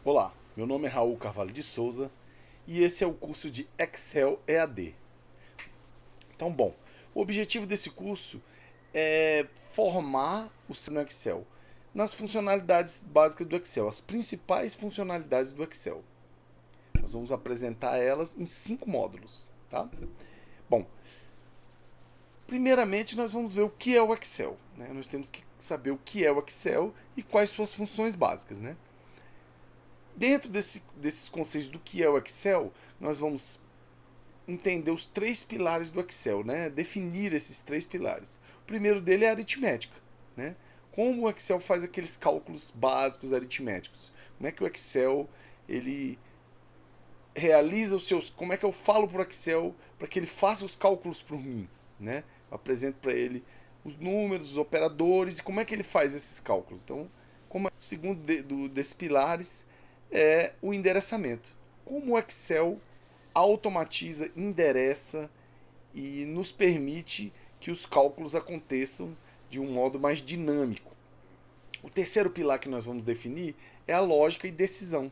Olá, meu nome é Raul Carvalho de Souza e esse é o curso de Excel EAD. Então, bom, o objetivo desse curso é formar o seu no Excel nas funcionalidades básicas do Excel, as principais funcionalidades do Excel. Nós vamos apresentar elas em 5 módulos, tá? Bom, primeiramente nós vamos ver o que é o Excel, né? Nós temos que saber o que é o Excel e quais suas funções básicas, né? Dentro desses conceitos do que é o Excel, nós vamos entender os 3 pilares do Excel, né? Definir esses 3 pilares. O primeiro dele é a aritmética, né? Como o Excel faz aqueles cálculos básicos aritméticos? Como é que o Excel ele realiza os seus? Como é que eu falo para o Excel para que ele faça os cálculos por mim, né? Eu apresento para ele os números, os operadores e como é que ele faz esses cálculos. Então, como é, o segundo desses pilares é o endereçamento. Como o Excel automatiza, endereça e nos permite que os cálculos aconteçam de um modo mais dinâmico. O terceiro pilar que nós vamos definir é a lógica e decisão.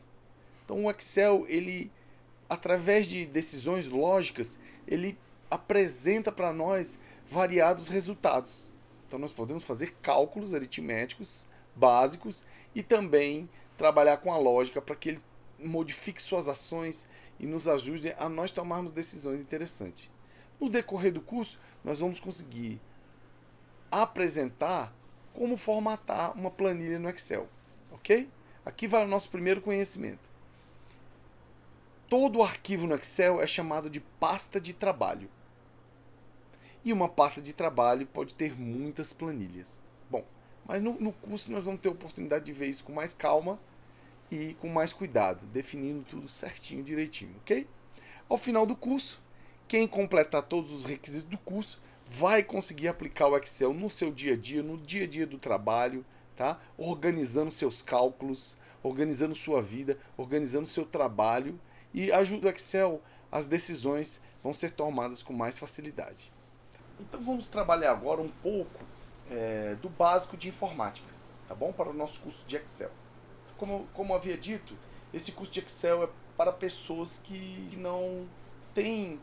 Então o Excel, ele através de decisões lógicas, ele apresenta para nós variados resultados. Então nós podemos fazer cálculos aritméticos básicos e também trabalhar com a lógica para que ele modifique suas ações e nos ajude a nós tomarmos decisões interessantes. No decorrer do curso, nós vamos conseguir apresentar como formatar uma planilha no Excel, ok? Aqui vai o nosso primeiro conhecimento. Todo arquivo no Excel é chamado de pasta de trabalho. E uma pasta de trabalho pode ter muitas planilhas. Bom, mas no curso nós vamos ter a oportunidade de ver isso com mais calma e com mais cuidado, definindo tudo certinho, direitinho, ok? Ao final do curso, quem completar todos os requisitos do curso vai conseguir aplicar o Excel no seu dia a dia, no dia a dia do trabalho, tá? Organizando seus cálculos, organizando sua vida, organizando seu trabalho e ajuda o Excel, as decisões vão ser tomadas com mais facilidade. Então vamos trabalhar agora um pouco do básico de informática, tá bom? Para o nosso curso de Excel. Como havia dito, esse curso de Excel é para pessoas que não têm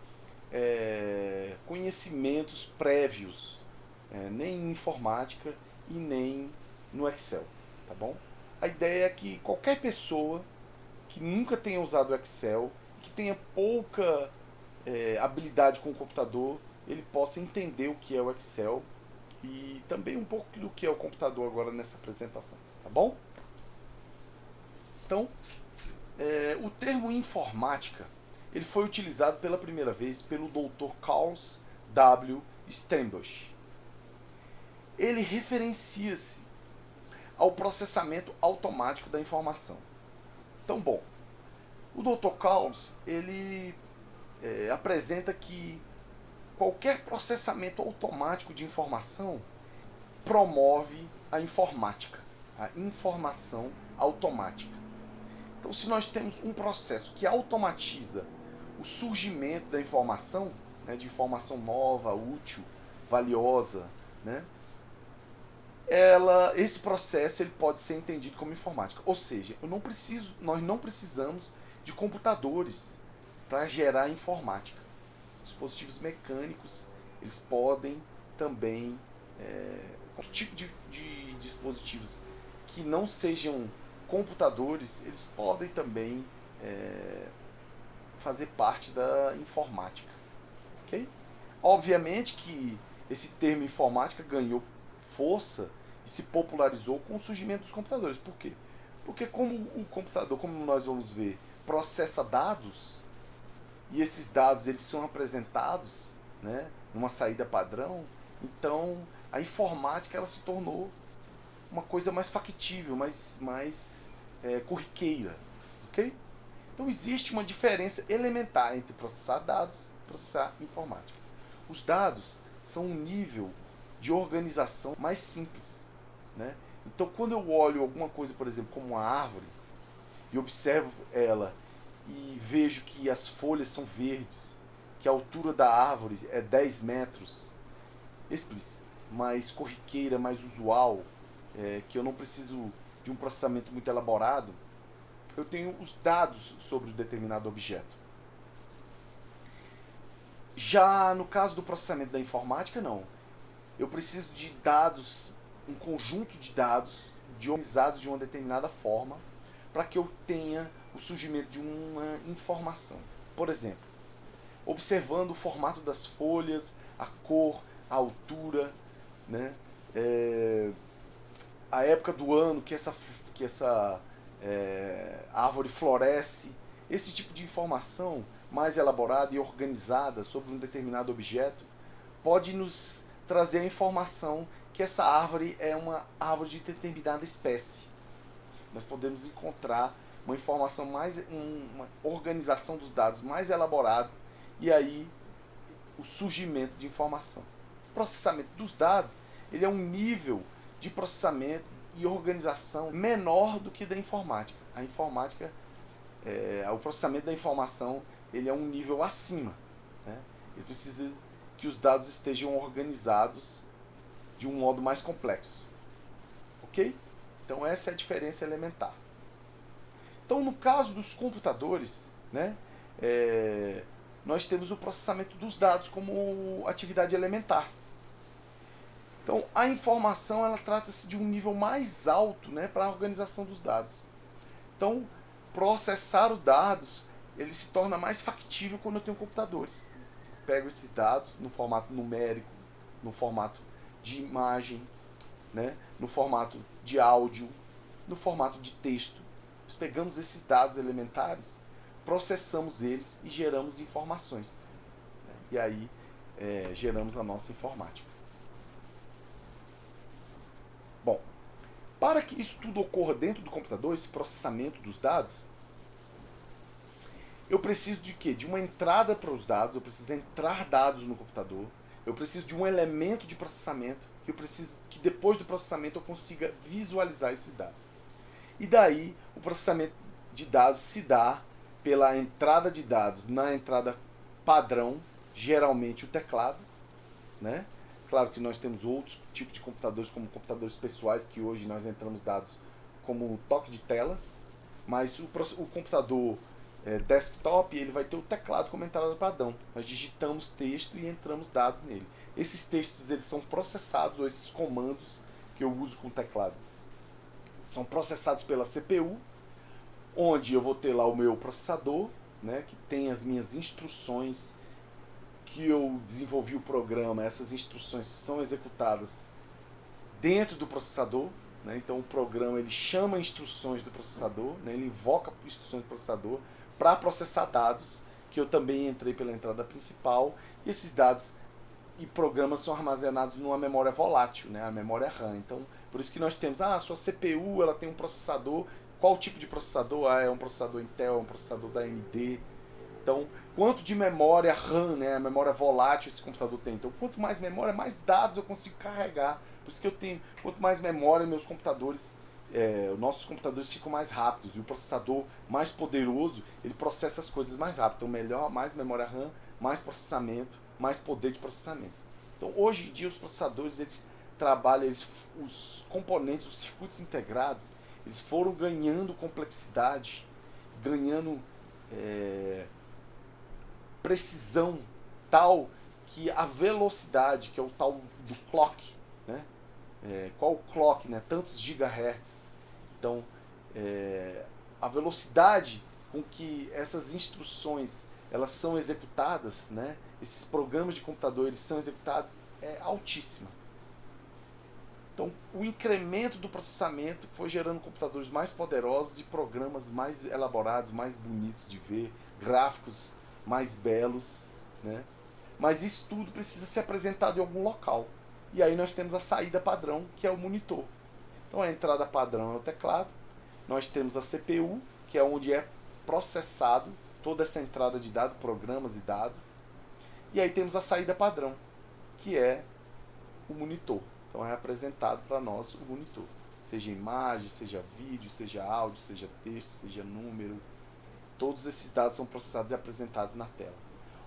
conhecimentos prévios, nem em informática e nem no Excel, tá bom? A ideia é que qualquer pessoa que nunca tenha usado o Excel, que tenha pouca habilidade com o computador, ele possa entender o que é o Excel e também um pouco do que é o computador agora nessa apresentação, tá bom? Então, o termo informática ele foi utilizado pela primeira vez pelo Dr. Carl W. Stenbush. Ele referencia-se ao processamento automático da informação. Então, bom, o Dr. Carls ele apresenta que qualquer processamento automático de informação promove a informática, a informação automática. Então, se nós temos um processo que automatiza o surgimento da informação, né, de informação nova, útil, valiosa, né, esse processo ele pode ser entendido como informática. Ou seja, nós não precisamos de computadores para gerar informática. Dispositivos mecânicos eles podem também os tipos de dispositivos que não sejam computadores eles podem também fazer parte da informática, ok? Obviamente que esse termo informática ganhou força e se popularizou com o surgimento dos computadores. Por quê? Porque como o computador, como nós vamos ver, processa dados e esses dados eles são apresentados, né, numa saída padrão, então a informática ela se tornou uma coisa mais factível, mais corriqueira, ok? Então existe uma diferença elementar entre processar dados e processar informática. Os dados são um nível de organização mais simples, né? Então quando eu olho alguma coisa, por exemplo, como uma árvore, e observo ela e vejo que as folhas são verdes, que a altura da árvore é 10 metros, simples, mais corriqueira, mais usual, que eu não preciso de um processamento muito elaborado, eu tenho os dados sobre o determinado objeto. Já no caso do processamento da informática, não. Eu preciso de dados, um conjunto de dados organizados de uma determinada forma para que eu tenha o surgimento de uma informação. Por exemplo, observando o formato das folhas, a cor, a altura, né? A época do ano que essa árvore floresce. Esse tipo de informação mais elaborada e organizada sobre um determinado objeto pode nos trazer a informação que essa árvore é uma árvore de determinada espécie. Nós podemos encontrar uma informação uma organização dos dados mais elaborados e aí o surgimento de informação. O processamento dos dados, ele é um nível de processamento e organização menor do que da informática. A informática, o processamento da informação, ele é um nível acima, né? Ele precisa que os dados estejam organizados de um modo mais complexo. Ok? Então essa é a diferença elementar. Então no caso dos computadores, né, nós temos o processamento dos dados como atividade elementar. Então a informação, ela trata-se de um nível mais alto, né, para a organização dos dados. Então processar os dados, ele se torna mais factível quando eu tenho computadores. Pego esses dados no formato numérico, no formato de imagem, né, no formato de áudio, no formato de texto. Nós pegamos esses dados elementares, processamos eles e geramos informações, né, e aí geramos a nossa informática. Bom, para que isso tudo ocorra dentro do computador, esse processamento dos dados, eu preciso de quê? De uma entrada para os dados, eu preciso entrar dados no computador, eu preciso de um elemento de processamento, que eu preciso que depois do processamento eu consiga visualizar esses dados. E daí o processamento de dados se dá pela entrada de dados na entrada padrão, geralmente o teclado, né? Claro que nós temos outros tipos de computadores, como computadores pessoais, que hoje nós entramos dados como um toque de telas, mas o computador desktop, ele vai ter o teclado como entrada padrão. Nós digitamos texto e entramos dados nele. Esses textos, eles são processados, ou esses comandos que eu uso com o teclado, são processados pela CPU, onde eu vou ter lá o meu processador, né, que tem as minhas instruções que eu desenvolvi o programa. Essas instruções são executadas dentro do processador, né? Então o programa, ele chama instruções do processador, né? Ele invoca instruções do processador para processar dados, que eu também entrei pela entrada principal, e esses dados e programas são armazenados numa memória volátil, né? A memória RAM. Então, por isso que nós temos, a sua CPU, ela tem um processador. Qual tipo de processador? É um processador Intel, é um processador da AMD. Então, quanto de memória RAM, né, a memória volátil esse computador tem? Então, quanto mais memória, mais dados eu consigo carregar. Por isso que eu tenho, quanto mais memória, meus computadores, nossos computadores ficam mais rápidos. E o processador mais poderoso, ele processa as coisas mais rápido. Então, mais memória RAM, mais processamento, mais poder de processamento. Então, hoje em dia, os processadores, eles trabalham, os componentes, os circuitos integrados, eles foram ganhando complexidade, ganhando precisão tal que a velocidade, que é o tal do clock, né? Qual o clock, né? Tantos gigahertz. Então, a velocidade com que essas instruções elas são executadas, né? Esses programas de computador, eles são executados, é altíssima. Então, o incremento do processamento foi gerando computadores mais poderosos e programas mais elaborados, mais bonitos de ver, gráficos mais belos, né? Mas isso tudo precisa ser apresentado em algum local. E aí nós temos a saída padrão, que é o monitor. Então a entrada padrão é o teclado. Nós temos a CPU, que é onde é processado toda essa entrada de dados, programas e dados. E aí temos a saída padrão, que é o monitor. Então é apresentado para nós o monitor. Seja imagem, seja vídeo, seja áudio, seja texto, seja número. Todos esses dados são processados e apresentados na tela.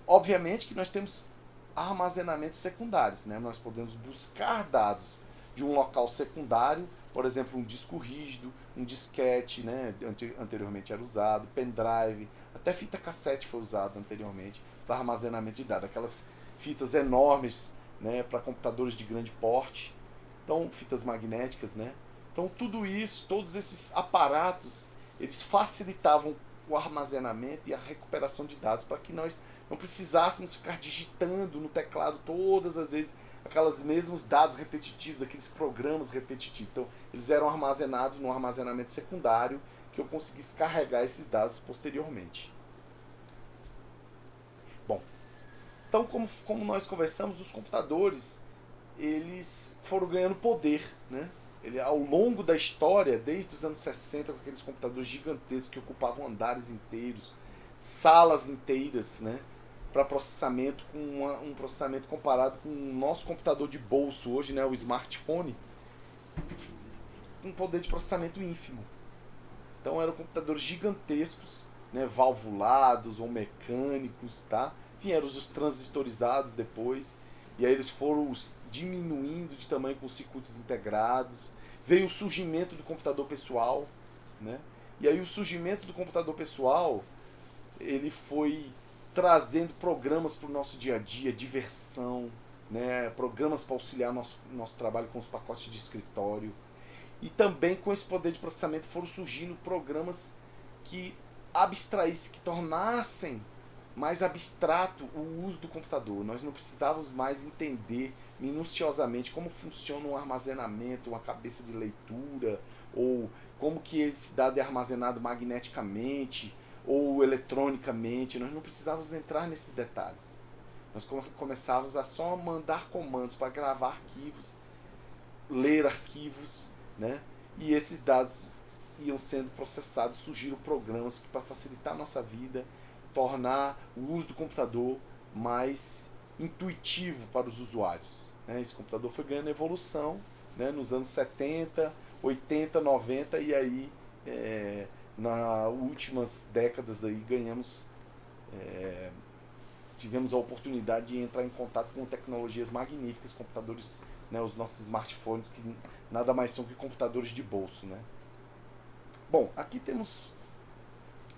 Obviamente que nós temos armazenamentos secundários, né? Nós podemos buscar dados de um local secundário por exemplo, um disco rígido, um disquete, né, anteriormente era usado, pendrive, até fita cassete foi usada anteriormente para armazenamento de dados, aquelas fitas enormes, né, para computadores de grande porte, então fitas magnéticas, né? Então tudo isso, todos esses aparatos, eles facilitavam o armazenamento e a recuperação de dados para que nós não precisássemos ficar digitando no teclado todas as vezes aqueles mesmos dados repetitivos, aqueles programas repetitivos. Então, eles eram armazenados no armazenamento secundário que eu conseguisse carregar esses dados posteriormente. Bom, então como nós conversamos, os computadores eles foram ganhando poder, né? Ao longo da história, desde os anos 60, com aqueles computadores gigantescos que ocupavam andares inteiros, salas inteiras, né, para processamento, com um processamento comparado com o nosso computador de bolso hoje, né, o smartphone, com um poder de processamento ínfimo. Então eram computadores gigantescos, né, valvulados ou mecânicos, tá? Vieram os transistorizados depois, e aí eles foram diminuindo de tamanho com circuitos integrados. Veio o surgimento do computador pessoal, né? E aí o surgimento do computador pessoal, ele foi trazendo programas para o nosso dia a dia, diversão, né? Programas para auxiliar nosso trabalho com os pacotes de escritório. E também com esse poder de processamento foram surgindo programas que abstraíssem, que tornassem mais abstrato o uso do computador. Nós não precisávamos mais entender minuciosamente como funciona um armazenamento, uma cabeça de leitura, ou como que esse dado é armazenado magneticamente ou eletronicamente. Nós não precisávamos entrar nesses detalhes. Nós começávamos a só mandar comandos para gravar arquivos, ler arquivos, né? E esses dados iam sendo processados, surgiram programas para facilitar a nossa vida, tornar o uso do computador mais intuitivo para os usuários, né? Esse computador foi ganhando evolução, né, nos anos 70, 80, 90 e aí nas últimas décadas aí tivemos a oportunidade de entrar em contato com tecnologias magníficas, computadores, né, os nossos smartphones que nada mais são que computadores de bolso, né? Bom, aqui temos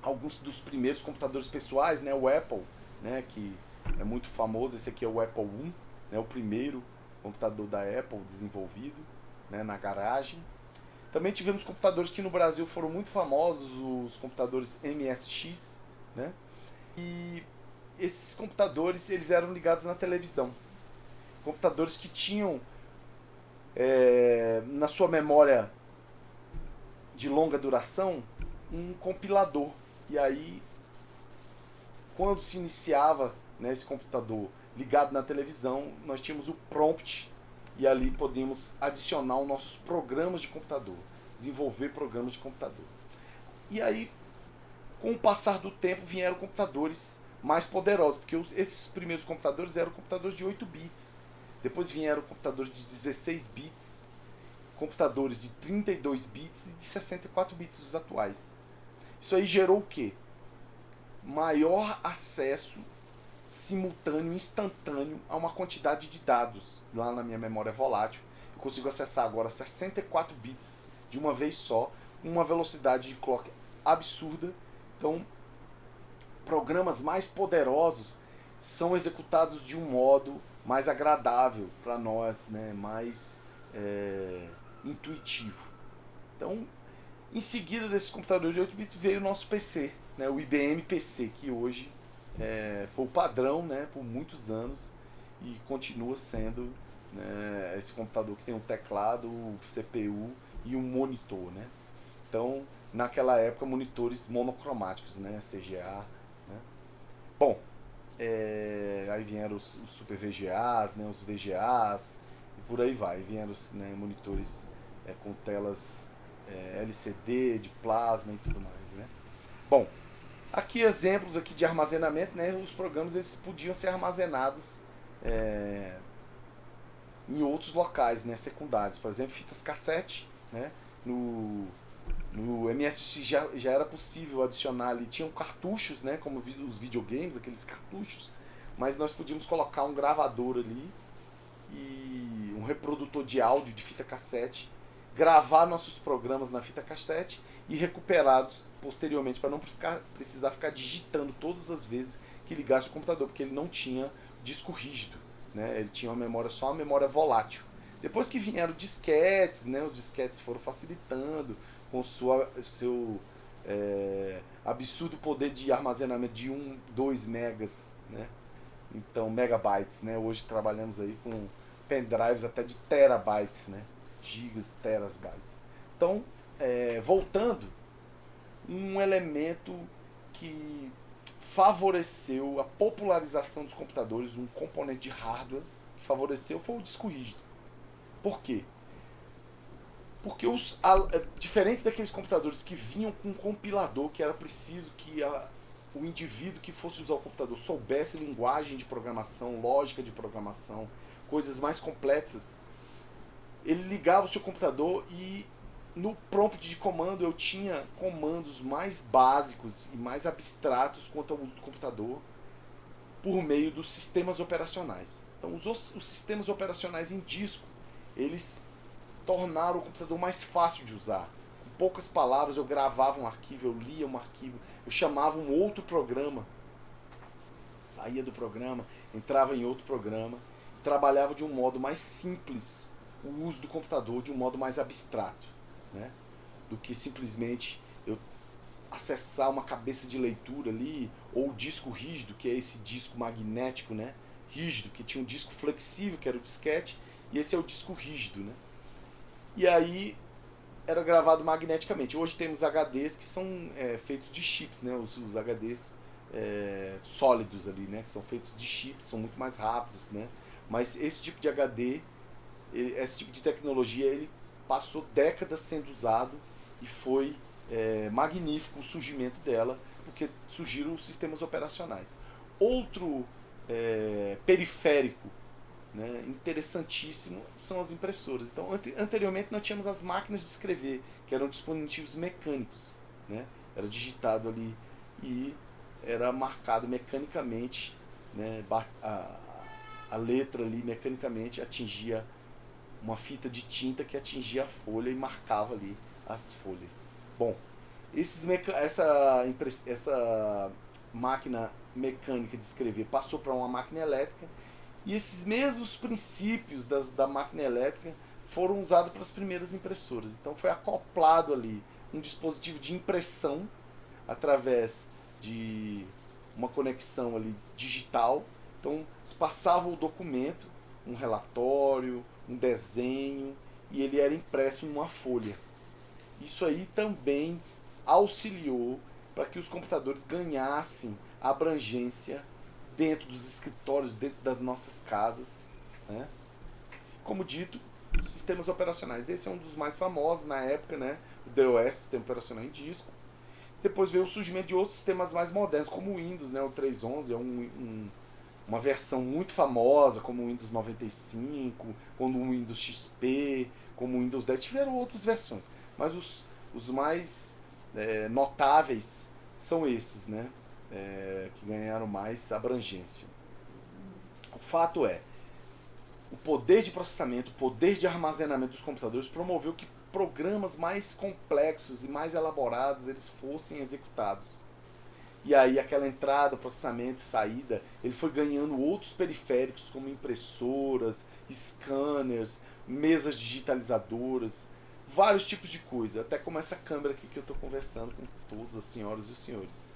alguns dos primeiros computadores pessoais, né, o Apple, né, que é muito famoso. Esse aqui é o Apple I, né, o primeiro computador da Apple desenvolvido, né, na garagem. Também tivemos computadores que no Brasil foram muito famosos, os computadores MSX, né? E esses computadores eles eram ligados na televisão. Computadores que tinham na sua memória de longa duração um compilador. E aí, quando se iniciava, né, esse computador ligado na televisão, nós tínhamos o prompt e ali podíamos adicionar os nossos programas de computador, desenvolver programas de computador. E aí, com o passar do tempo, vieram computadores mais poderosos, porque esses primeiros computadores eram computadores de 8 bits. Depois vieram computadores de 16 bits, computadores de 32 bits e de 64 bits os atuais. Isso aí gerou o quê? Maior acesso simultâneo, instantâneo a uma quantidade de dados lá na minha memória volátil. Eu consigo acessar agora 64 bits de uma vez só, com uma velocidade de clock absurda. Então, programas mais poderosos são executados de um modo mais agradável para nós, né? Mais intuitivo. Então, em seguida desses computadores de 8 bits veio o nosso PC, né? O IBM PC, que hoje foi o padrão, né, por muitos anos e continua sendo, né, esse computador que tem um teclado, um CPU e um monitor, né? Então, naquela época, monitores monocromáticos, né, CGA, né? Bom, aí vieram os Super VGAs, né, os VGAs e por aí vai. Vieram os, né, monitores com telas LCD, de plasma e tudo mais, né? Bom, aqui exemplos aqui de armazenamento, né? Os programas eles podiam ser armazenados em outros locais, né, secundários. Por exemplo, fitas cassete, né? No MSX já era possível adicionar ali, tinham cartuchos, né, como os videogames, aqueles cartuchos, mas nós podíamos colocar um gravador ali e um reprodutor de áudio de fita cassete, gravar nossos programas na fita cassete e recuperá-los posteriormente, para não precisar ficar digitando todas as vezes que ligasse o computador, porque ele não tinha disco rígido, né? Ele tinha só uma memória volátil. Depois que vieram disquetes, né? Os disquetes foram facilitando com seu absurdo poder de armazenamento de 2 megas, né? Então, megabytes, né? Hoje trabalhamos aí com pendrives até de terabytes, né? Gigas, terabytes. Então, voltando, um elemento que favoreceu a popularização dos computadores, um componente de hardware que favoreceu, foi o disco rígido. Por quê? Porque diferente daqueles computadores que vinham com um compilador, que era preciso que o indivíduo que fosse usar o computador soubesse linguagem de programação, lógica de programação, coisas mais complexas, ele ligava o seu computador e no prompt de comando eu tinha comandos mais básicos e mais abstratos quanto ao uso do computador por meio dos sistemas operacionais. Então os sistemas operacionais em disco, eles tornaram o computador mais fácil de usar. Com poucas palavras eu gravava um arquivo, eu lia um arquivo, eu chamava um outro programa, saía do programa, entrava em outro programa, trabalhava de um modo mais simples o uso do computador, de um modo mais abstrato, né? Do que simplesmente eu acessar uma cabeça de leitura ali, ou o disco rígido, que é esse disco magnético, né? Rígido, que tinha um disco flexível, que era o disquete, e esse é o disco rígido, né? E aí era gravado magneticamente. Hoje temos HDs que são feitos de chips, né? Os HDs sólidos ali, né? Que são feitos de chips, são muito mais rápidos, né? Mas esse tipo de HD, esse tipo de tecnologia, ele passou décadas sendo usado e foi magnífico o surgimento dela, porque surgiram os sistemas operacionais. Outro periférico, né, interessantíssimo, são as impressoras. Então, anteriormente nós tínhamos as máquinas de escrever, que eram dispositivos mecânicos, né? Era digitado ali e era marcado mecanicamente, né? A letra ali mecanicamente atingia uma fita de tinta que atingia a folha e marcava ali as folhas. Bom, essa máquina mecânica de escrever passou para uma máquina elétrica, e esses mesmos princípios da máquina elétrica foram usados para as primeiras impressoras. Então foi acoplado ali um dispositivo de impressão através de uma conexão ali digital. Então se passava o documento, um relatório, um desenho, e ele era impresso em uma folha. Isso aí também auxiliou para que os computadores ganhassem abrangência dentro dos escritórios, dentro das nossas casas, né? Como dito, sistemas operacionais. Esse é um dos mais famosos na época, né? O DOS, Sistema Operacional em Disco. Depois veio o surgimento de outros sistemas mais modernos, como o Windows, né? O 3.11 é uma versão muito famosa, como o Windows 95, como o Windows XP, como o Windows 10. Tiveram outras versões, mas os mais notáveis são esses, né? Que ganharam mais abrangência. O fato é, o poder de processamento, o poder de armazenamento dos computadores promoveu que programas mais complexos e mais elaborados eles fossem executados. E aí aquela entrada, processamento e saída, ele foi ganhando outros periféricos como impressoras, scanners, mesas digitalizadoras, vários tipos de coisa, até como essa câmera aqui que eu estou conversando com todas as senhoras e os senhores.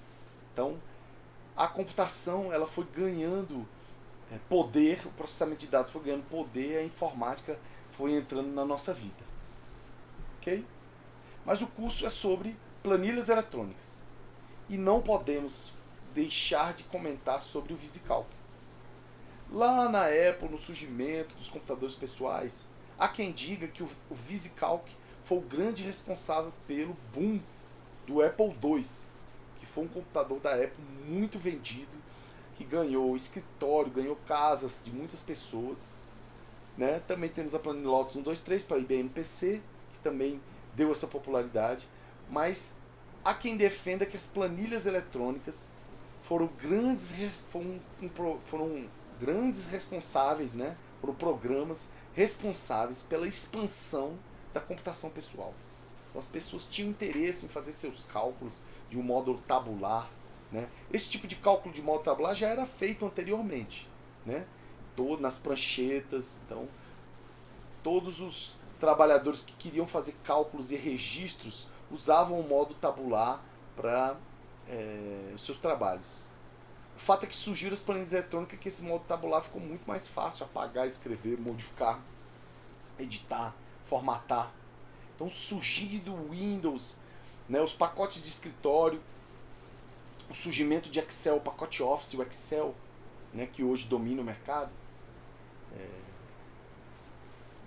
Então, a computação ela foi ganhando poder, o processamento de dados foi ganhando poder, a informática foi entrando na nossa vida. Ok? Mas o curso é sobre planilhas eletrônicas. E não podemos deixar de comentar sobre o VisiCalc. Lá na Apple, no surgimento dos computadores pessoais, há quem diga que o VisiCalc foi o grande responsável pelo boom do Apple II, que foi um computador da Apple muito vendido, que ganhou escritório, ganhou casas de muitas pessoas, né? Também temos a planilha Lotus 123 para IBM PC, que também deu essa popularidade, mas há quem defenda que as planilhas eletrônicas foram grandes responsáveis, né? Foram programas responsáveis pela expansão da computação pessoal. Então as pessoas tinham interesse em fazer seus cálculos de um módulo tabular. Né? Esse tipo de cálculo de módulo tabular já era feito anteriormente. Né? Todo nas pranchetas. Então, todos os trabalhadores que queriam fazer cálculos e registros usavam o modo tabular para os seus trabalhos. O fato é que surgiram as planilhas eletrônicas que esse modo tabular ficou muito mais fácil apagar, escrever, modificar, editar, formatar. Então surgindo o Windows, né, os pacotes de escritório, o surgimento de Excel, o pacote Office, o Excel, né, que hoje domina o mercado,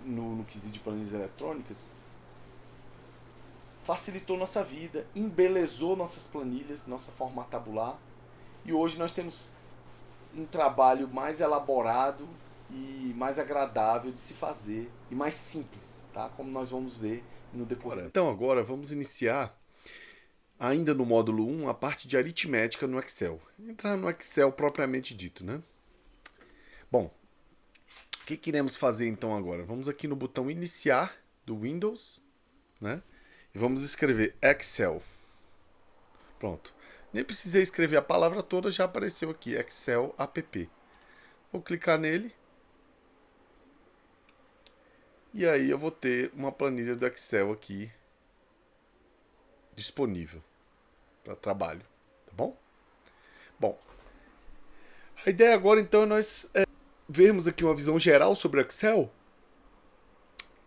no quesito de planilhas eletrônicas, facilitou nossa vida, embelezou nossas planilhas, nossa forma tabular, e hoje nós temos um trabalho mais elaborado e mais agradável de se fazer e mais simples, tá? Como nós vamos ver no decorrer. Então agora vamos iniciar, ainda no módulo 1, a parte de aritmética no Excel. Entrar no Excel propriamente dito, né? Bom, o que queremos fazer então agora? Vamos aqui no botão iniciar do Windows, né? E vamos escrever Excel. Pronto. Nem precisei escrever a palavra toda, já apareceu aqui, Excel app. Vou clicar nele. E aí eu vou ter uma planilha do Excel aqui disponível para trabalho, tá bom? Bom, a ideia agora então é nós vermos aqui uma visão geral sobre o Excel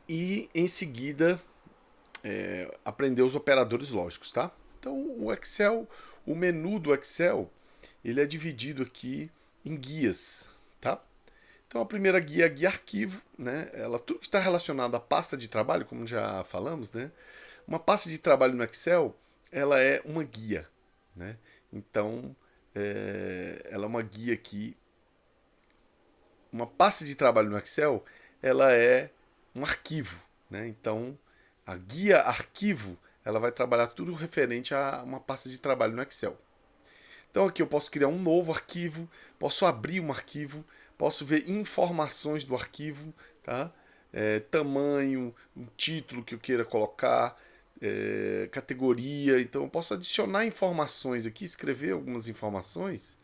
e em seguida aprender os operadores lógicos, tá? Então o Excel, o menu do Excel, ele é dividido aqui em guias, tá? Então a primeira guia é a guia arquivo, né? Tudo que está relacionado à pasta de trabalho, como já falamos, né? Uma pasta de trabalho no Excel, ela é uma guia, né? Então ela é uma guia aqui. Uma pasta de trabalho no Excel, ela é um arquivo, né? Então a guia arquivo, ela vai trabalhar tudo referente a uma pasta de trabalho no Excel. Então aqui eu posso criar um novo arquivo, posso abrir um arquivo, posso ver informações do arquivo, tá? Tamanho, um título que eu queira colocar, categoria. Então eu posso adicionar informações aqui, escrever algumas informações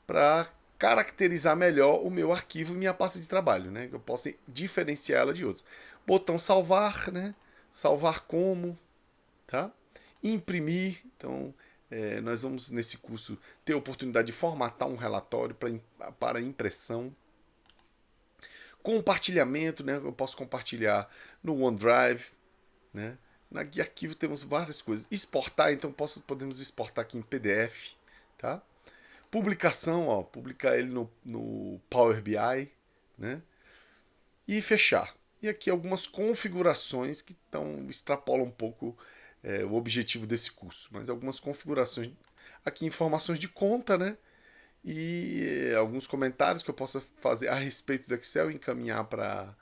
para caracterizar melhor o meu arquivo e minha pasta de trabalho, né? Eu posso diferenciar ela de outros. Botão salvar, né? Salvar como, tá? Imprimir, então nós vamos nesse curso ter a oportunidade de formatar um relatório para impressão. Compartilhamento, né? Eu posso compartilhar no OneDrive, né? Na guia arquivo temos várias coisas. Exportar, então podemos exportar aqui em PDF, tá? Publicação, ó, publicar ele no Power BI, né? E fechar. E aqui algumas configurações que extrapolam um pouco o objetivo desse curso. Mas algumas configurações. Aqui informações de conta, né? E alguns comentários que eu possa fazer a respeito do Excel e encaminhar para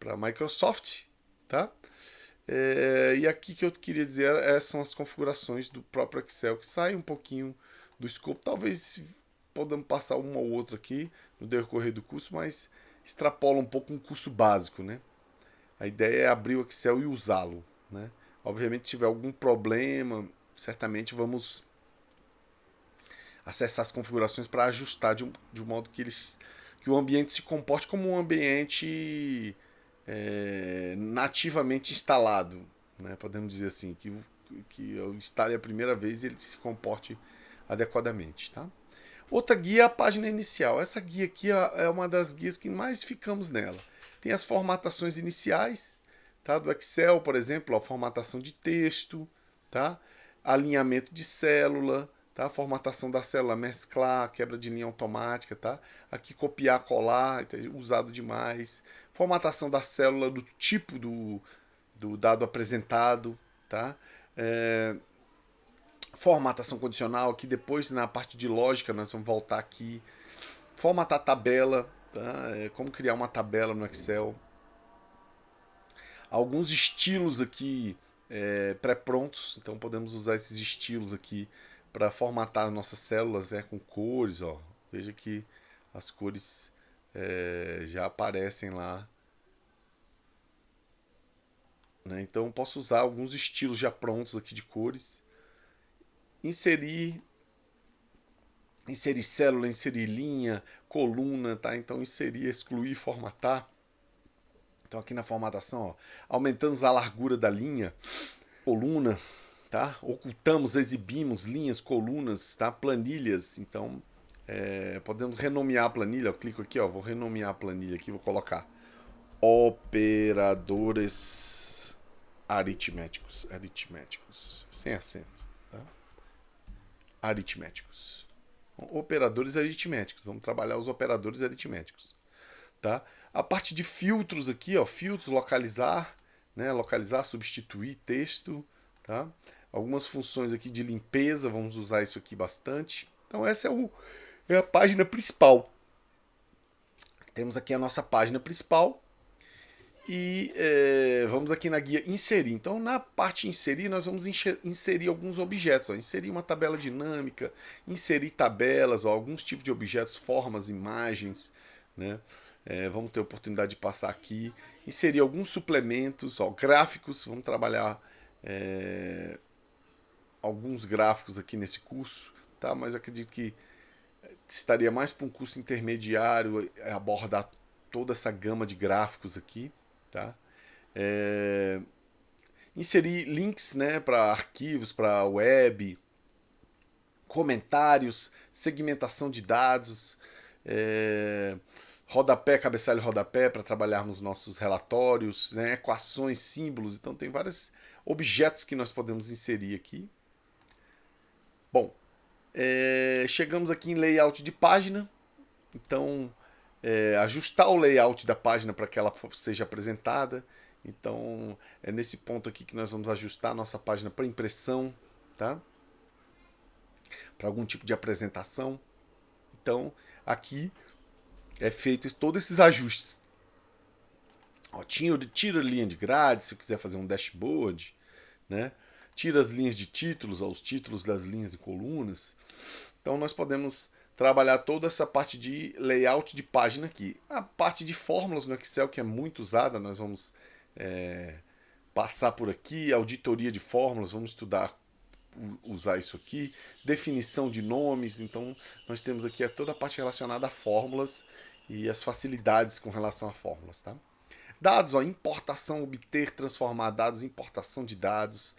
a Microsoft, tá? E aqui que eu queria dizer são as configurações do próprio Excel, que sai um pouquinho do escopo. Talvez podemos passar uma ou outra aqui no decorrer do curso, mas extrapola um pouco um curso básico, né? A ideia é abrir o Excel e usá-lo, né? Obviamente, se tiver algum problema, certamente vamos acessar as configurações para ajustar de um modo que o ambiente se comporte como um ambiente nativamente instalado, né? Podemos dizer assim, que eu instale a primeira vez e ele se comporte adequadamente, tá? Outra guia é a página inicial. Essa guia aqui é uma das guias que mais ficamos nela. Tem as formatações iniciais, tá? Do Excel, por exemplo, a formatação de texto, tá? Alinhamento de célula, tá? Formatação da célula, mesclar, quebra de linha automática, tá? Aqui copiar, colar, usado demais. Formatação da célula do tipo do dado apresentado, tá? Formatação condicional, aqui depois na parte de lógica nós vamos voltar aqui. Formatar tabela, tá? Como criar uma tabela no Excel. Alguns estilos aqui pré-prontos, então podemos usar esses estilos aqui para formatar nossas células com cores. Ó. Veja que as cores já aparecem lá né? Então eu posso usar alguns estilos já prontos aqui de cores, inserir célula, inserir linha, coluna, tá? Então inserir, excluir, formatar. Então aqui na formatação, ó, aumentamos a largura da linha, coluna, tá? Ocultamos, exibimos linhas, colunas, tá? Planilhas. Então podemos renomear a planilha. Eu clico aqui, ó, vou renomear a planilha aqui, vou colocar operadores aritméticos, sem acento, tá? Aritméticos. Operadores aritméticos. Vamos trabalhar os operadores aritméticos, tá? A parte de filtros aqui, ó, filtros, localizar, né? Localizar, substituir texto, tá? Algumas funções aqui de limpeza, vamos usar isso aqui bastante. Então essa é a página principal. Temos aqui a nossa página principal e vamos aqui na guia inserir. Então na parte inserir nós vamos inserir alguns objetos, ó. Inserir uma tabela dinâmica, inserir tabelas, ó, alguns tipos de objetos, formas, imagens, né? Vamos ter a oportunidade de passar aqui, inserir alguns suplementos, ó, gráficos, vamos trabalhar alguns gráficos aqui nesse curso, tá? Mas acredito que estaria mais para um curso intermediário abordar toda essa gama de gráficos aqui, tá? Inserir links, né, para arquivos, para web, comentários, segmentação de dados, rodapé, cabeçalho e rodapé para trabalharmos nossos relatórios, né, equações, símbolos. Então tem vários objetos que nós podemos inserir aqui. Bom, chegamos aqui em layout de página. Então, ajustar o layout da página para que ela seja apresentada. Então, é nesse ponto aqui que nós vamos ajustar a nossa página para impressão, tá? Para algum tipo de apresentação. Então, aqui é feito todos esses ajustes. Ó, tira a linha de grade, se eu quiser fazer um dashboard, né? Tira as linhas de títulos, ó, os títulos das linhas de colunas. Então, nós podemos trabalhar toda essa parte de layout de página aqui. A parte de fórmulas no Excel, que é muito usada, nós vamos passar por aqui. Auditoria de fórmulas, vamos estudar, usar isso aqui. Definição de nomes, então nós temos aqui toda a parte relacionada a fórmulas e as facilidades com relação a fórmulas, tá? Dados, ó, importação, obter, transformar dados, importação de dados.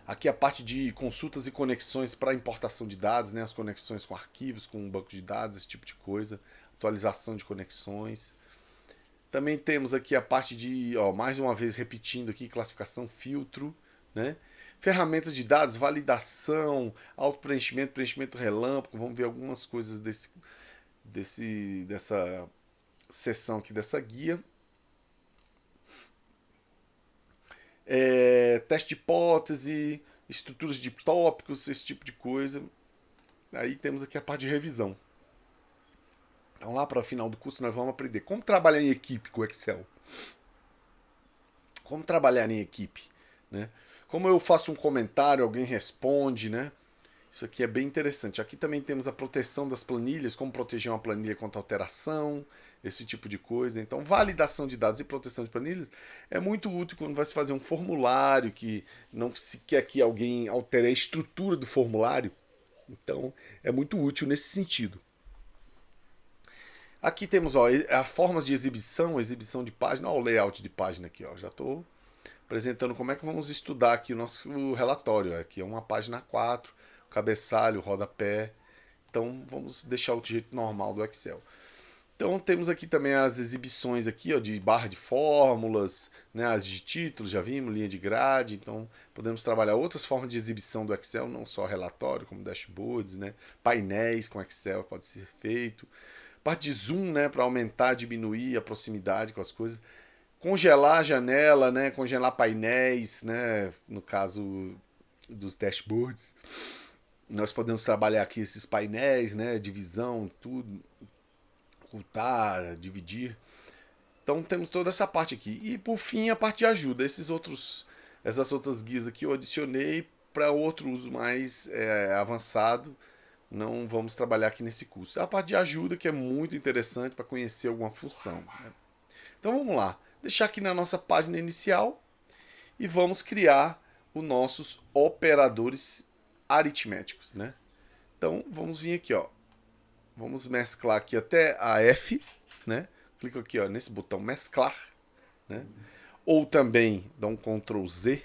Aqui a parte de consultas e conexões para importação de dados, né? As conexões com arquivos, com um banco de dados, esse tipo de coisa. Atualização de conexões. Também temos aqui a parte de, ó, mais uma vez repetindo aqui, classificação, filtro, né? Ferramentas de dados, validação, auto-preenchimento, preenchimento relâmpago. Vamos ver algumas coisas dessa seção aqui dessa guia. Teste de hipótese, estruturas de tópicos, esse tipo de coisa. Aí temos aqui a parte de revisão. Então lá para o final do curso nós vamos aprender como trabalhar em equipe com o Excel. Como trabalhar em equipe, né? Como eu faço um comentário, alguém responde, né? Isso aqui é bem interessante. Aqui também temos a proteção das planilhas, como proteger uma planilha contra alteração, esse tipo de coisa. Então, validação de dados e proteção de planilhas é muito útil quando vai se fazer um formulário que não se quer que alguém altere a estrutura do formulário. Então, é muito útil nesse sentido. Aqui temos, ó, as formas de exibição de página, ó, o layout de página aqui, ó. Já estou apresentando como é que vamos estudar aqui o nosso relatório. Aqui é uma página 4, cabeçalho, rodapé. Então vamos deixar o jeito normal do Excel. Então temos aqui também as exibições aqui, ó, de barra de fórmulas, né, as de títulos, já vimos, linha de grade. Então podemos trabalhar outras formas de exibição do Excel, não só relatório, como dashboards, né, painéis com Excel pode ser feito. Parte de zoom, né, para aumentar, diminuir a proximidade com as coisas. Congelar a janela, né, congelar painéis, né, no caso dos dashboards. Nós podemos trabalhar aqui esses painéis, né, divisão, tudo, ocultar, dividir. Então temos toda essa parte aqui. E por fim a parte de ajuda. Essas outras guias aqui eu adicionei para outro uso mais avançado. Não vamos trabalhar aqui nesse curso. A parte de ajuda que é muito interessante para conhecer alguma função, né? Então vamos lá. deixar aqui na nossa página inicial e vamos criar os nossos operadores aritméticos, né? Então, vamos vir aqui, ó. Vamos mesclar aqui até a F, né? Clica aqui, ó, nesse botão mesclar, né? Ou também dá um Ctrl Z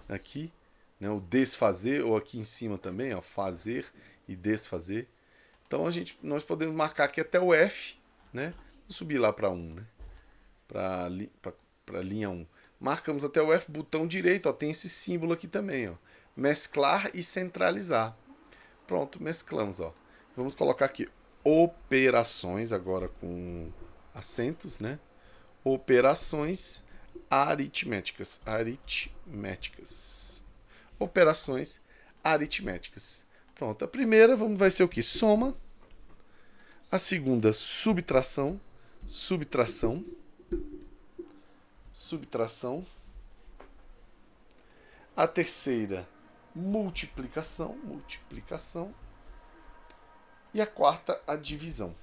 aqui, né? O desfazer, ou aqui em cima também, ó, fazer e desfazer. Então nós podemos marcar aqui até o F, né? Vou subir lá para 1, né? Para linha 1. Marcamos até o F, botão direito, ó, tem esse símbolo aqui também, ó. Mesclar e centralizar. Pronto, mesclamos, ó. Vamos colocar aqui operações agora com acentos, né? Operações aritméticas. Operações aritméticas. Pronto, a primeira vai ser o que? Soma. A segunda, subtração. Subtração. Subtração. A terceira, multiplicação. Multiplicação. E a quarta, a divisão.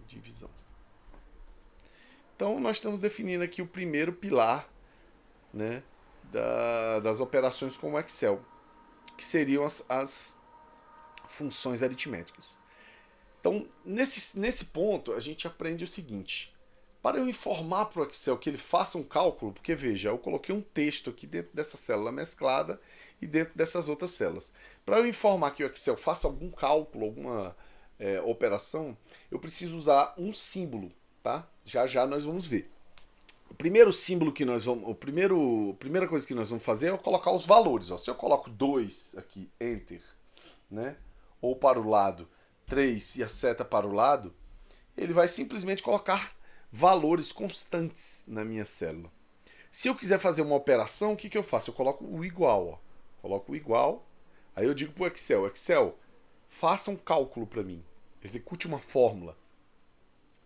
Divisão. Então, nós estamos definindo aqui o primeiro pilar, né, das operações com o Excel, que seriam as funções aritméticas. Então, nesse ponto, a gente aprende o seguinte. Para eu informar para o Excel que ele faça um cálculo, porque veja, eu coloquei um texto aqui dentro dessa célula mesclada e dentro dessas outras células. Para eu informar que o Excel faça algum cálculo, alguma operação, eu preciso usar um símbolo, tá? Já já nós vamos ver. O primeiro símbolo que nós vamos. Primeira coisa que nós vamos fazer é colocar os valores. Ó. Se eu coloco 2 aqui, Enter, né? Ou para o lado 3 e a seta para o lado, ele vai simplesmente colocar valores constantes na minha célula. Se eu quiser fazer uma operação, o que eu faço? Eu coloco o igual. Ó. Coloco o igual. Aí eu digo para o Excel, Excel, faça um cálculo para mim. Execute uma fórmula.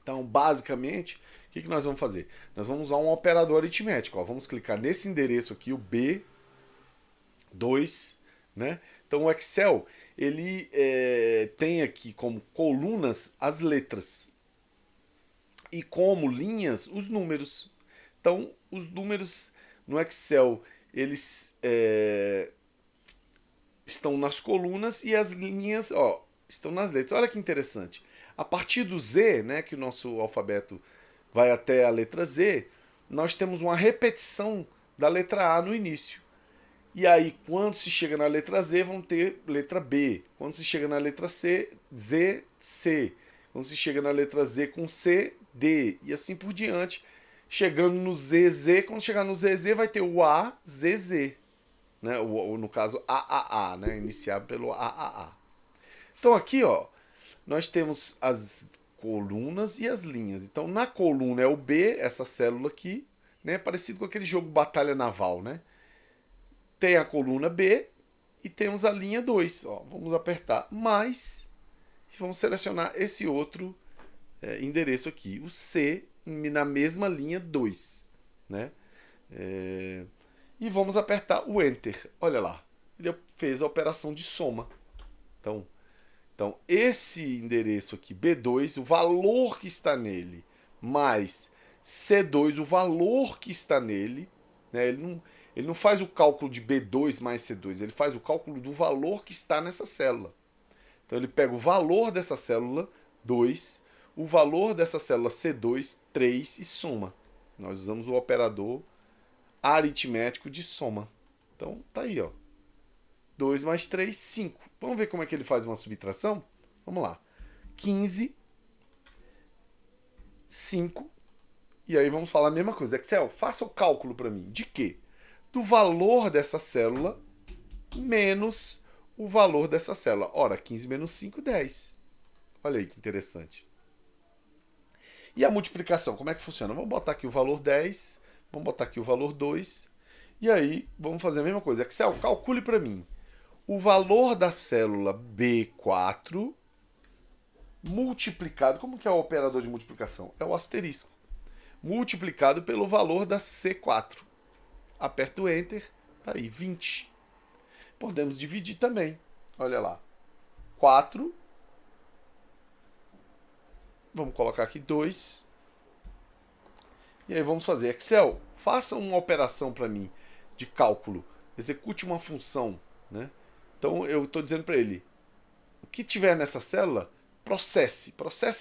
Então, basicamente, o que nós vamos fazer? Nós vamos usar um operador aritmético. Ó. Vamos clicar nesse endereço aqui, o B2, né? Então, o Excel, ele tem aqui como colunas as letras e como linhas os números. Então, os números no Excel, eles estão nas colunas e as linhas, ó, estão nas letras. Olha que interessante. A partir do Z, né, que o nosso alfabeto vai até a letra Z, nós temos uma repetição da letra A no início. E aí, quando se chega na letra Z, vão ter letra B. Quando se chega na letra C, Z, C. Quando se chega na letra Z com C, D. E assim por diante. Chegando no ZZ, quando chegar no ZZ, vai ter o A, ZZ. Né? No caso, AAA, né? Iniciado pelo AAA. Então aqui, ó, nós temos as colunas e as linhas. Então, na coluna é o B, essa célula aqui, né? Parecido com aquele jogo Batalha Naval, né? Tem a coluna B e temos a linha 2. Ó, vamos apertar mais e vamos selecionar esse outro endereço aqui, o C, na mesma linha 2, né? E vamos apertar o Enter. Olha lá, ele fez a operação de soma. Então, esse endereço aqui, B2, o valor que está nele, mais C2, o valor que está nele, né? Ele não faz o cálculo de B2 mais C2, ele faz o cálculo do valor que está nessa célula. Então, ele pega o valor dessa célula, 2, o valor dessa célula C2, 3 e soma. Nós usamos o operador aritmético de soma. Então, tá aí, ó. 2 mais 3, 5. Vamos ver como é que ele faz uma subtração? Vamos lá. 15, 5. E aí vamos falar a mesma coisa. Excel, faça o cálculo para mim. De quê? Do valor dessa célula menos o valor dessa célula. Ora, 15 menos 5, 10. Olha aí que interessante. E a multiplicação, como é que funciona? Vamos botar aqui o valor 10, vamos botar aqui o valor 2. E aí vamos fazer a mesma coisa. Excel, calcule para mim o valor da célula B4 multiplicado, como que é o operador de multiplicação? É o asterisco. Multiplicado pelo valor da C4. Aperto o Enter, tá aí, 20. Podemos dividir também. Olha lá. 4. Vamos colocar aqui 2. E aí vamos fazer. Excel, faça uma operação para mim de cálculo. Execute uma função. Né? Então eu estou dizendo para ele, o que tiver nessa célula, processe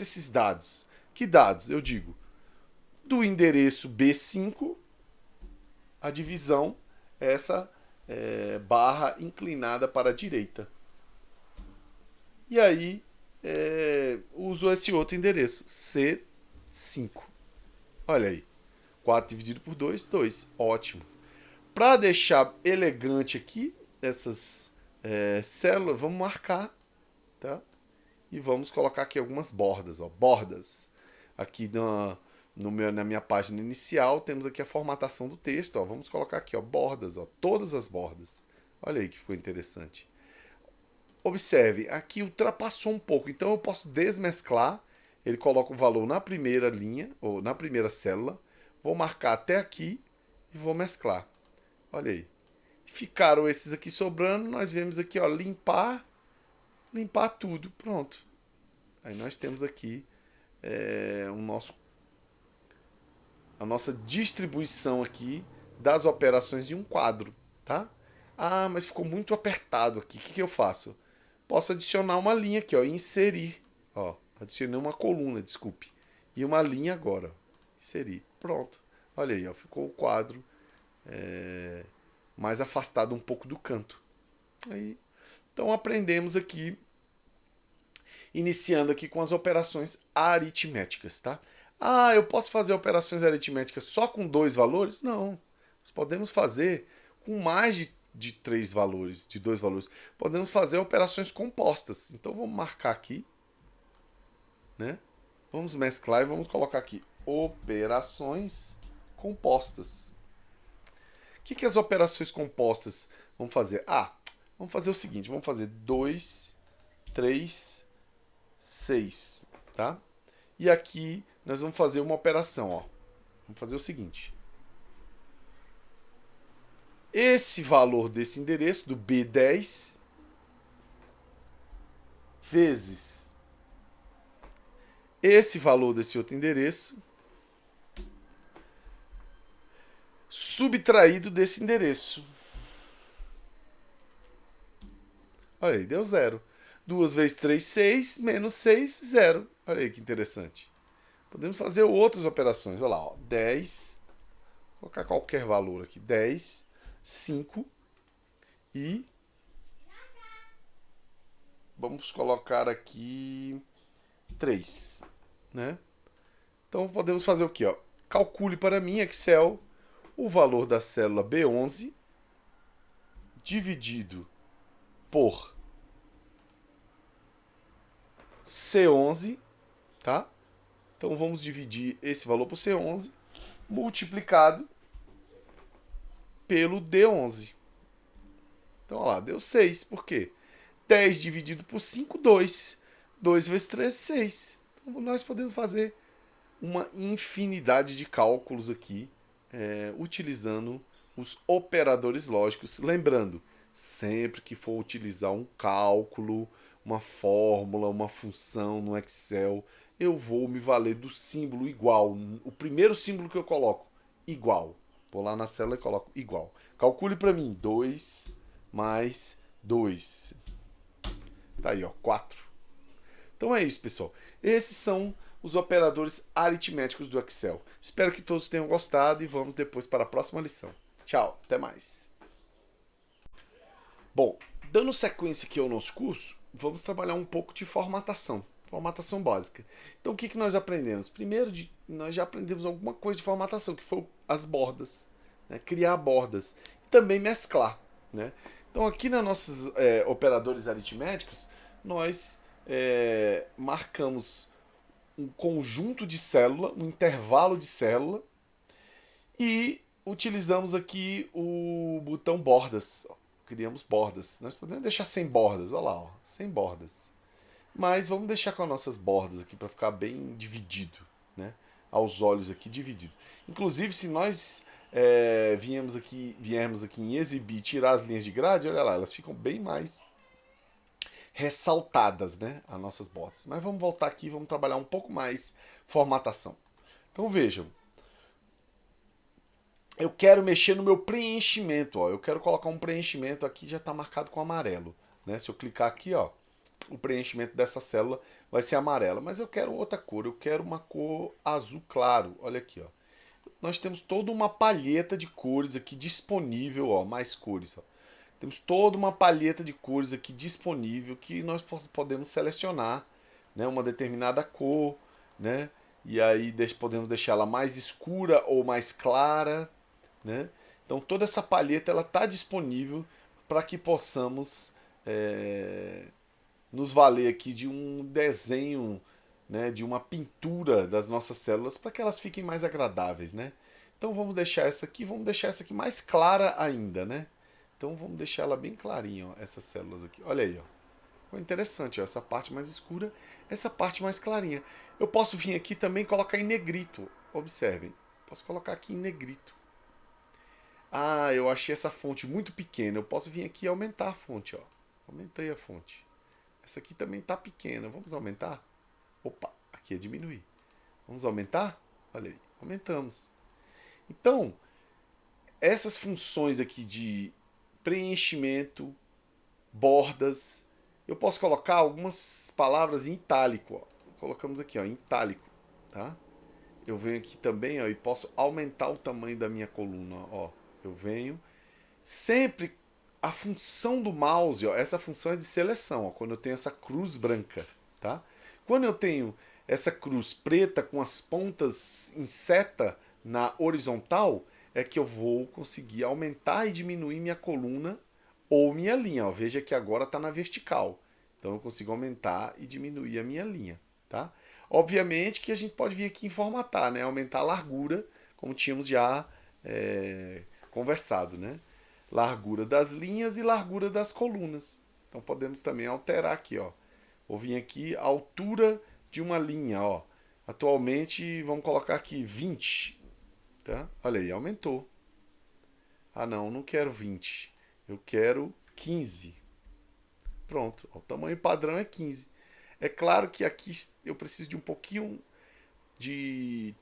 esses dados. Que dados? Eu digo, do endereço B5, a divisão é essa barra inclinada para a direita. E aí uso esse outro endereço, C5. Olha aí, 4 dividido por 2, 2. Ótimo. Para deixar elegante aqui, essas células, vamos marcar, tá? E vamos colocar aqui algumas bordas, ó, bordas. Aqui na minha página inicial temos aqui a formatação do texto, ó. Vamos colocar aqui, ó, bordas, ó, todas as bordas. Olha aí que ficou interessante. Observe, aqui ultrapassou um pouco, então eu posso desmesclar. Ele coloca o valor na primeira linha, ou na primeira célula. Vou marcar até aqui e vou mesclar. Olha aí. Ficaram esses aqui sobrando, nós vemos aqui, ó, limpar tudo, pronto. Aí nós temos aqui a nossa distribuição aqui das operações de um quadro, tá? Ah, mas ficou muito apertado aqui. O que eu faço? Posso adicionar uma linha aqui, ó, inserir. Ó, adicionei uma coluna, desculpe. E uma linha agora. Inserir. Pronto. Olha aí, ó, ficou o quadro mais afastado um pouco do canto. Aí, então aprendemos aqui, iniciando aqui com as operações aritméticas, tá? Ah, eu posso fazer operações aritméticas só com 2 valores? Não. Nós podemos fazer com mais de 3 valores, de 2 valores. Podemos fazer operações compostas. Então vamos marcar aqui, né? Vamos mesclar e vamos colocar aqui operações compostas. O que as operações compostas vão fazer? Ah, vamos fazer o seguinte, vamos fazer 2, 3, 6, tá? E aqui nós vamos fazer uma operação, ó. Vamos fazer o seguinte. Esse valor desse endereço, do B10, vezes esse valor desse outro endereço, subtraído desse endereço. Olha aí, deu 0. 2 vezes 3, 6, menos 6, 0. Olha aí que interessante. Podemos fazer outras operações. Olha lá, ó, 10, vou colocar qualquer valor aqui, 10, 5 e vamos colocar aqui 3, né? Então podemos fazer o quê? Ó? Calcule para mim, Excel, o valor da célula B11 dividido por C11, tá? Então vamos dividir esse valor por C11 multiplicado pelo D11. Então, olha lá, deu 6. Por quê? 10 dividido por 5, 2. 2 vezes 3, 6. Então, nós podemos fazer uma infinidade de cálculos aqui, utilizando os operadores lógicos. Lembrando, sempre que for utilizar um cálculo, uma fórmula, uma função no Excel, eu vou me valer do símbolo igual. O primeiro símbolo que eu coloco, igual. Vou lá na célula e coloco igual. Calcule para mim, 2 mais 2. Tá aí, ó, 4. Então é isso, pessoal. Esses são os operadores aritméticos do Excel. Espero que todos tenham gostado e vamos depois para a próxima lição. Tchau, até mais. Bom, dando sequência aqui ao nosso curso, vamos trabalhar um pouco de formatação básica. Então o que nós aprendemos? Primeiro, nós já aprendemos alguma coisa de formatação, que foi as bordas, né? Criar bordas e também mesclar, né? Então aqui nos nossos operadores aritméticos, nós marcamos um conjunto de célula, um intervalo de célula, e utilizamos aqui o botão bordas. Criamos bordas. Nós podemos deixar sem bordas, olha lá, ó, sem bordas. Mas vamos deixar com as nossas bordas aqui para ficar bem dividido, né? Aos olhos aqui dividido. Inclusive, se nós viermos aqui em exibir, tirar as linhas de grade, olha lá, elas ficam bem mais ressaltadas, né? As nossas bordas. Mas vamos voltar aqui, vamos trabalhar um pouco mais formatação. Então vejam, eu quero mexer no meu preenchimento, ó. Eu quero colocar um preenchimento aqui, já está marcado com amarelo, né? Se eu clicar aqui, ó, o preenchimento dessa célula vai ser amarela, mas eu quero outra cor, eu quero uma cor azul claro. Olha aqui, ó. Nós temos toda uma palheta de cores aqui disponível, ó, mais cores, ó. Temos toda uma palheta de cores aqui disponível que nós podemos selecionar, né, uma determinada cor, né? E aí podemos deixar ela mais escura ou mais clara, né? Então toda essa palheta ela está disponível para que possamos nos valer aqui de um desenho, né, de uma pintura das nossas células para que elas fiquem mais agradáveis, né? Então vamos deixar essa aqui mais clara ainda, né? Então vamos deixar ela bem clarinha, ó, essas células aqui. Olha aí, ó. Ficou interessante, ó, essa parte mais escura, essa parte mais clarinha. Eu posso vir aqui também e colocar em negrito. Observem. Posso colocar aqui em negrito. Ah, eu achei essa fonte muito pequena. Eu posso vir aqui e aumentar a fonte, ó. Aumentei a fonte. Essa aqui também está pequena. Vamos aumentar? Opa, aqui é diminuir. Vamos aumentar? Olha aí, aumentamos. Então, essas funções aqui de preenchimento, bordas, eu posso colocar algumas palavras em itálico. Ó. Colocamos aqui, ó, em itálico, tá? Eu venho aqui também, ó, e posso aumentar o tamanho da minha coluna, ó. Eu venho sempre a função do mouse, ó, essa função é de seleção, ó, quando eu tenho essa cruz branca, tá? Quando eu tenho essa cruz preta com as pontas em seta na horizontal, é que eu vou conseguir aumentar e diminuir minha coluna ou minha linha. Ó. Veja que agora está na vertical. Então eu consigo aumentar e diminuir a minha linha. Tá? Obviamente que a gente pode vir aqui em formatar, né? Aumentar a largura, como tínhamos já conversado. Né? Largura das linhas e largura das colunas. Então podemos também alterar aqui. Ó. Vou vir aqui a altura de uma linha. Ó. Atualmente, vamos colocar aqui 20. Tá? Olha aí, aumentou. Ah, não quero 20. Eu quero 15. Pronto, o tamanho padrão é 15. É claro que aqui eu preciso de um pouquinho de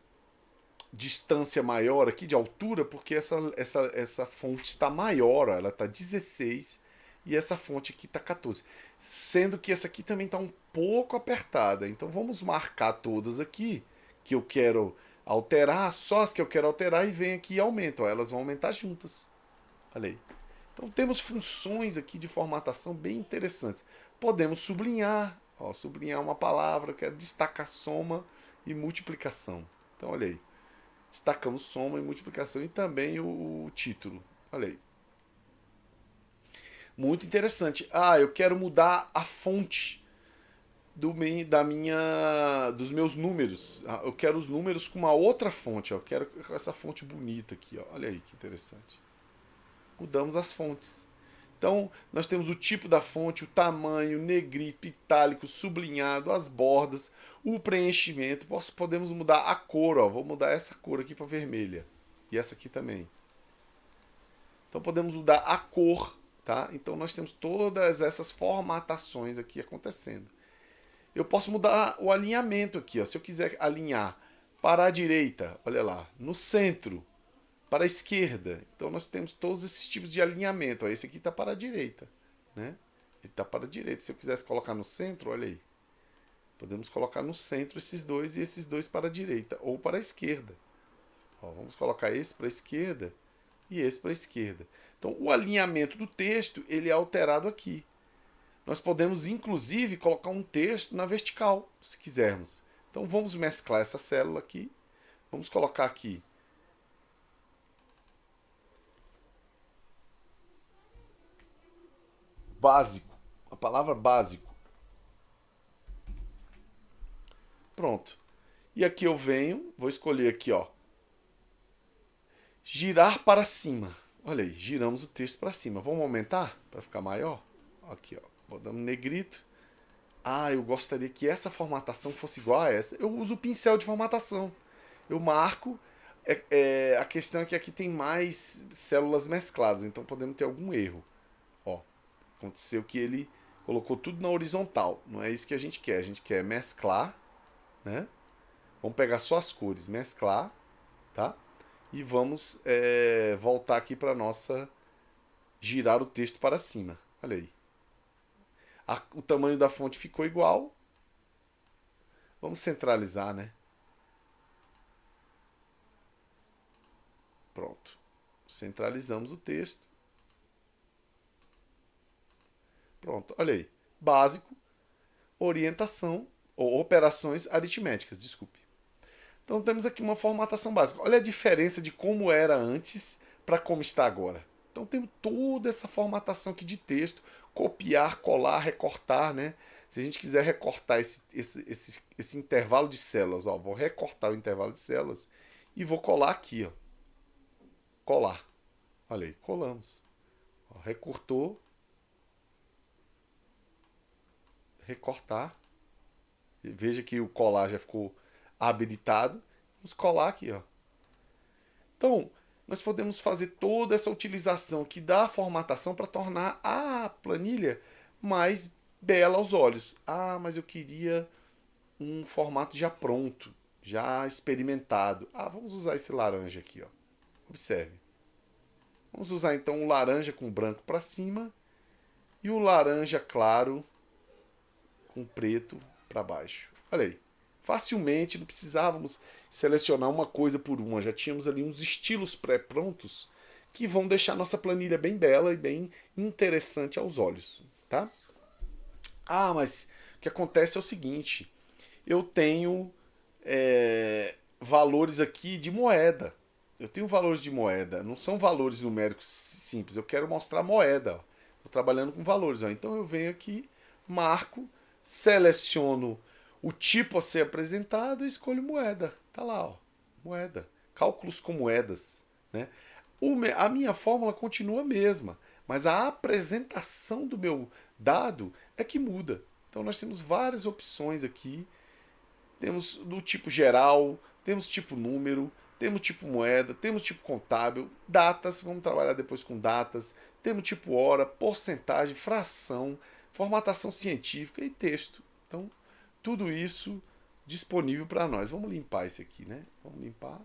distância maior aqui, de altura, porque essa fonte está maior, ó, ela está 16 e essa fonte aqui está 14. Sendo que essa aqui também está um pouco apertada. Então vamos marcar todas aqui que eu quero alterar, só as que eu quero alterar e vem aqui e aumento. Ó, elas vão aumentar juntas. Olha aí. Então temos funções aqui de formatação bem interessantes. Podemos sublinhar, ó, sublinhar uma palavra, que é destacar soma e multiplicação. Então olha aí, destacamos soma e multiplicação e também o título. Olha aí. Muito interessante. Ah, eu quero mudar a fonte dos meus números. Ah, eu quero os números com uma outra fonte. Ó. Eu quero essa fonte bonita aqui. Ó. Olha aí que interessante. Mudamos as fontes. Então, nós temos o tipo da fonte, o tamanho, negrito, itálico, sublinhado, as bordas, o preenchimento. Podemos mudar a cor, ó. Vou mudar essa cor aqui para vermelha. E essa aqui também. Então, podemos mudar a cor, tá? Então, nós temos todas essas formatações aqui acontecendo. Eu posso mudar o alinhamento aqui, ó. Se eu quiser alinhar para a direita, olha lá, no centro, para a esquerda. Então nós temos todos esses tipos de alinhamento. Ó, esse aqui está para a direita. Né? Ele está para a direita. Se eu quisesse colocar no centro, olha aí. Podemos colocar no centro esses dois e esses dois para a direita ou para a esquerda. Ó, vamos colocar esse para a esquerda e esse para a esquerda. Então o alinhamento do texto ele é alterado aqui. Nós podemos inclusive colocar um texto na vertical, se quisermos. Então vamos mesclar essa célula aqui. Vamos colocar aqui básico, a palavra básico. Pronto. E aqui eu venho, vou escolher aqui, ó, girar para cima. Olha aí, giramos o texto para cima. Vamos aumentar para ficar maior? Aqui, ó, vou dar um negrito. Ah, eu gostaria que essa formatação fosse igual a essa. Eu uso o pincel de formatação. Eu marco. A questão é que aqui tem mais células mescladas, então podemos ter algum erro. Ó, aconteceu que ele colocou tudo na horizontal. Não é isso que a gente quer. A gente quer mesclar, né? Vamos pegar só as cores, mesclar, tá? e vamos voltar aqui para nossa girar o texto para cima. Olha aí. O tamanho da fonte ficou igual. Vamos centralizar, né? Pronto. Centralizamos o texto. Pronto, olha aí. Básico, orientação ou operações aritméticas, desculpe. Então temos aqui uma formatação básica. Olha a diferença de como era antes para como está agora. Então temos toda essa formatação aqui de texto, copiar, colar, recortar, né? Se a gente quiser recortar esse intervalo de células, ó, vou recortar o intervalo de células e vou colar aqui, ó. Colar. Olha aí, colamos. Ó, recortou, recortar. Veja que o colar já ficou habilitado. Vamos colar aqui, ó. Então, nós podemos fazer toda essa utilização aqui da formatação para tornar a planilha mais bela aos olhos. Ah, mas eu queria um formato já pronto, já experimentado. Ah, vamos usar esse laranja aqui, ó. Observe. Vamos usar então o laranja com branco para cima e o laranja claro com preto para baixo. Olha aí. Facilmente, não precisávamos selecionar uma coisa por uma. Já tínhamos ali uns estilos pré-prontos que vão deixar nossa planilha bem bela e bem interessante aos olhos, tá? Ah, mas o que acontece é o seguinte: eu tenho valores aqui de moeda. Eu tenho valores de moeda, não são valores numéricos simples. Eu quero mostrar moeda. Estou trabalhando com valores. Ó. Então eu venho aqui, marco, seleciono o tipo a ser apresentado e escolho moeda. Tá lá, ó, moeda. Cálculos com moedas. Né? A minha fórmula continua a mesma, mas a apresentação do meu dado é que muda. Então nós temos várias opções aqui. Temos do tipo geral, temos tipo número, temos tipo moeda, temos tipo contábil, datas, vamos trabalhar depois com datas, temos tipo hora, porcentagem, fração, formatação científica e texto. Então, tudo isso disponível para nós. Vamos limpar esse aqui, né? Vamos limpar.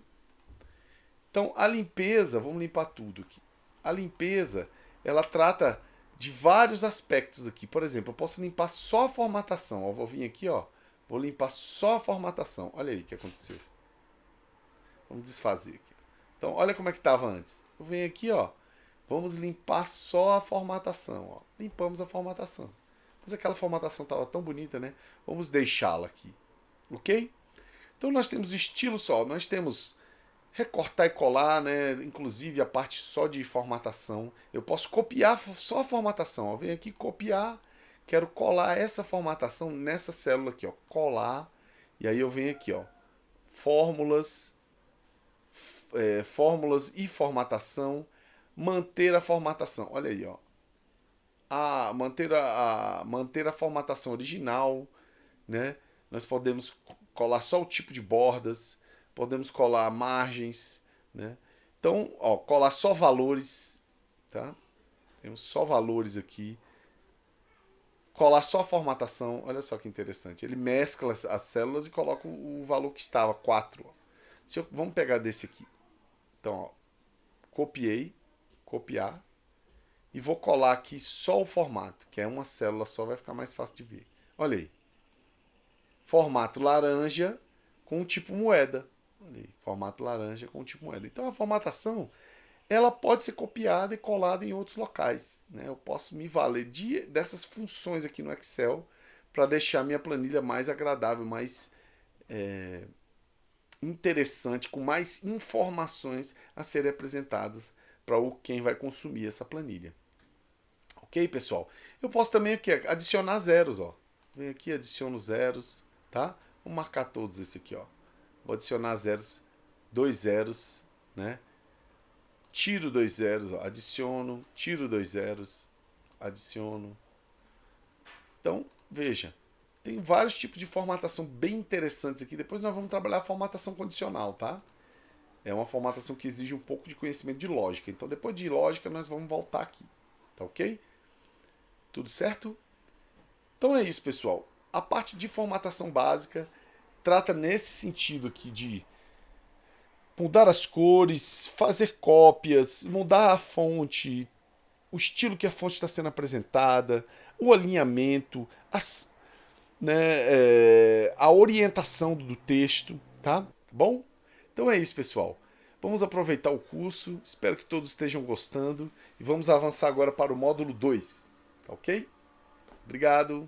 Então, a limpeza, vamos limpar tudo aqui. A limpeza, ela trata de vários aspectos aqui. Por exemplo, eu posso limpar só a formatação. Eu vou vir aqui, ó. Vou limpar só a formatação. Olha aí o que aconteceu. Vamos desfazer aqui. Então, olha como é que estava antes. Eu venho aqui, ó. Vamos limpar só a formatação. Ó. Limpamos a formatação. Mas aquela formatação estava tão bonita, né? Vamos deixá-la aqui. Ok? Então, nós temos estilo só. Nós temos recortar e colar, né? Inclusive a parte só de formatação. Eu posso copiar só a formatação. Eu venho aqui copiar. Quero colar essa formatação nessa célula aqui, ó. Colar. E aí eu venho aqui, ó. Fórmulas, fórmulas e formatação. Manter a formatação. Olha aí, ó. Manter a formatação original, né? Nós podemos colar só o tipo de bordas, podemos colar margens, né? Então, ó, colar só valores, tá? Temos só valores aqui. Colar só a formatação, olha só que interessante. Ele mescla as células e coloca o valor que estava, 4. Vamos pegar desse aqui. Então, ó, copiei, copiar, e vou colar aqui só o formato, que é uma célula só, vai ficar mais fácil de ver. Olha aí. Formato laranja com o tipo moeda. Olha aí, formato laranja com o tipo moeda. Então a formatação, ela pode ser copiada e colada em outros locais. Né? Eu posso me valer dessas funções aqui no Excel para deixar minha planilha mais agradável, mais interessante, com mais informações a serem apresentadas para quem vai consumir essa planilha. Ok, pessoal? Eu posso também aqui adicionar zeros, ó. Venho aqui, adiciono zeros, tá? Vou marcar todos esse aqui, ó. Vou adicionar zeros, 2 zeros, né? Tiro 2 zeros, ó. Adiciono, tiro 2 zeros, adiciono. Então, veja, tem vários tipos de formatação bem interessantes aqui. Depois nós vamos trabalhar a formatação condicional, tá? É uma formatação que exige um pouco de conhecimento de lógica. Então, depois de lógica, nós vamos voltar aqui, tá ok? Tudo certo? Então é isso, pessoal. A parte de formatação básica trata nesse sentido aqui de mudar as cores, fazer cópias, mudar a fonte, o estilo que a fonte está sendo apresentada, o alinhamento, a orientação do texto, tá? Bom? Então é isso, pessoal. Vamos aproveitar o curso, espero que todos estejam gostando e vamos avançar agora para o módulo 2, tá ok? Obrigado!